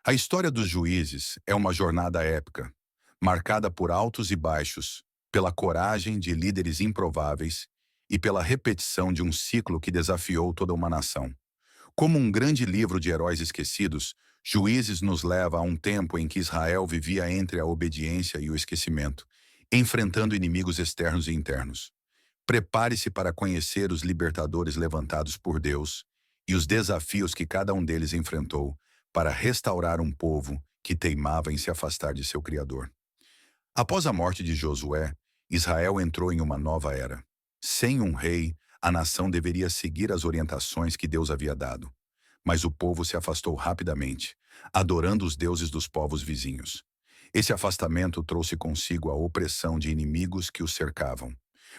A história dos juízes é uma jornada épica, marcada por altos e baixos, pela coragem de líderes improváveis e pela repetição de um ciclo que desafiou toda uma nação. Como um grande livro de heróis esquecidos, Juízes nos leva a um tempo em que Israel vivia entre a obediência e o esquecimento, enfrentando inimigos externos e internos. Prepare-se para conhecer os libertadores levantados por Deus e os desafios que cada um deles enfrentou para restaurar um povo que teimava em se afastar de seu Criador. Após a morte de Josué, Israel entrou em uma nova era. Sem um rei, a nação deveria seguir as orientações que Deus havia dado. Mas o povo se afastou rapidamente, adorando os deuses dos povos vizinhos. Esse afastamento trouxe consigo a opressão de inimigos que os cercavam.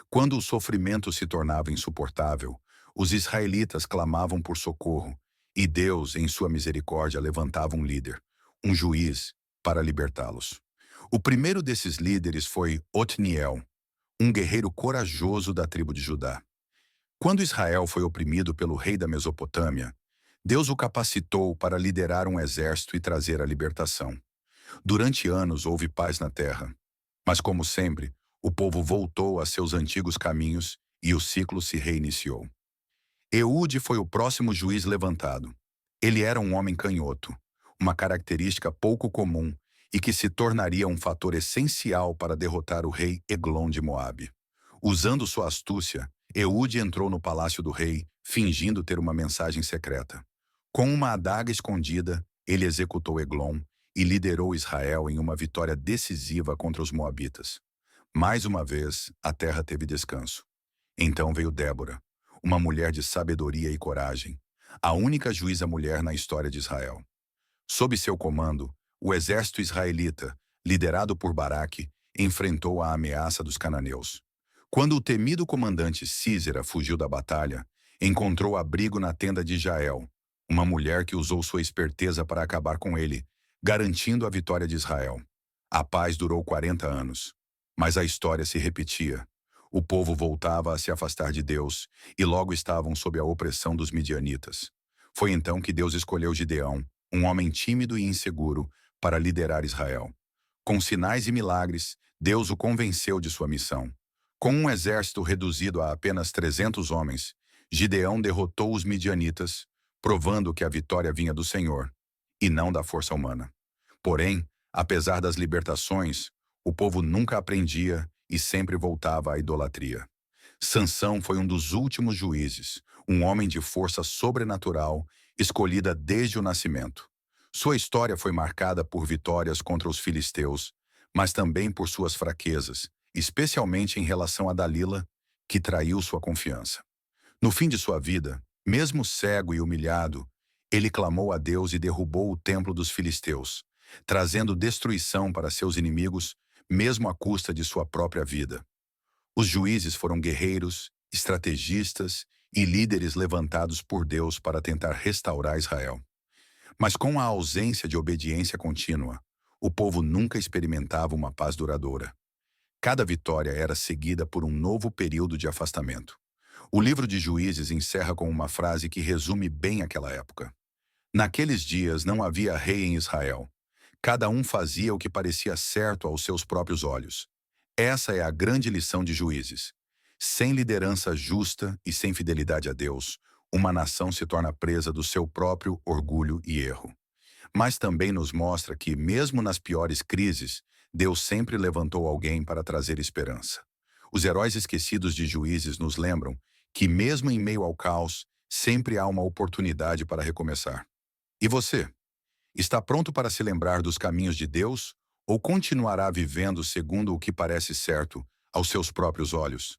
Quando o sofrimento se tornava insuportável, os israelitas clamavam por socorro, e Deus, em sua misericórdia, levantava um líder, um juiz, para libertá-los. O primeiro desses líderes foi Otniel, um guerreiro corajoso da tribo de Judá. Quando Israel foi oprimido pelo rei da Mesopotâmia, Deus o capacitou para liderar um exército e trazer a libertação. Durante anos houve paz na terra, mas como sempre, o povo voltou a seus antigos caminhos e o ciclo se reiniciou. Eude foi o próximo juiz levantado. Ele era um homem canhoto, uma característica pouco comum e que se tornaria um fator essencial para derrotar o rei Eglon de Moabe. Usando sua astúcia, Eude entrou no palácio do rei, fingindo ter uma mensagem secreta. Com uma adaga escondida, ele executou Eglon e liderou Israel em uma vitória decisiva contra os moabitas. Mais uma vez, a terra teve descanso. Então veio Débora, uma mulher de sabedoria e coragem, a única juíza mulher na história de Israel. Sob seu comando, o exército israelita, liderado por Baraque, enfrentou a ameaça dos cananeus. Quando o temido comandante Sísera fugiu da batalha, encontrou abrigo na tenda de Jael, uma mulher que usou sua esperteza para acabar com ele, garantindo a vitória de Israel. A paz durou 40 anos, mas a história se repetia. O povo voltava a se afastar de Deus e logo estavam sob a opressão dos midianitas. Foi então que Deus escolheu Gideão, um homem tímido e inseguro, para liderar Israel. Com sinais e milagres, Deus o convenceu de sua missão. Com um exército reduzido a apenas 300 homens, Gideão derrotou os midianitas, provando que a vitória vinha do Senhor, e não da força humana. Porém, apesar das libertações, o povo nunca aprendia e sempre voltava à idolatria. Sansão foi um dos últimos juízes, um homem de força sobrenatural, escolhida desde o nascimento. Sua história foi marcada por vitórias contra os filisteus, mas também por suas fraquezas, especialmente em relação a Dalila, que traiu sua confiança. No fim de sua vida, mesmo cego e humilhado, ele clamou a Deus e derrubou o templo dos filisteus, trazendo destruição para seus inimigos, mesmo à custa de sua própria vida. Os juízes foram guerreiros, estrategistas e líderes levantados por Deus para tentar restaurar Israel. Mas com a ausência de obediência contínua, o povo nunca experimentava uma paz duradoura. Cada vitória era seguida por um novo período de afastamento. O livro de Juízes encerra com uma frase que resume bem aquela época. Naqueles dias não havia rei em Israel. Cada um fazia o que parecia certo aos seus próprios olhos. Essa é a grande lição de Juízes. Sem liderança justa e sem fidelidade a Deus, uma nação se torna presa do seu próprio orgulho e erro. Mas também nos mostra que, mesmo nas piores crises, Deus sempre levantou alguém para trazer esperança. Os heróis esquecidos de Juízes nos lembram que, mesmo em meio ao caos, sempre há uma oportunidade para recomeçar. E você? Está pronto para se lembrar dos caminhos de Deus ou continuará vivendo segundo o que parece certo aos seus próprios olhos?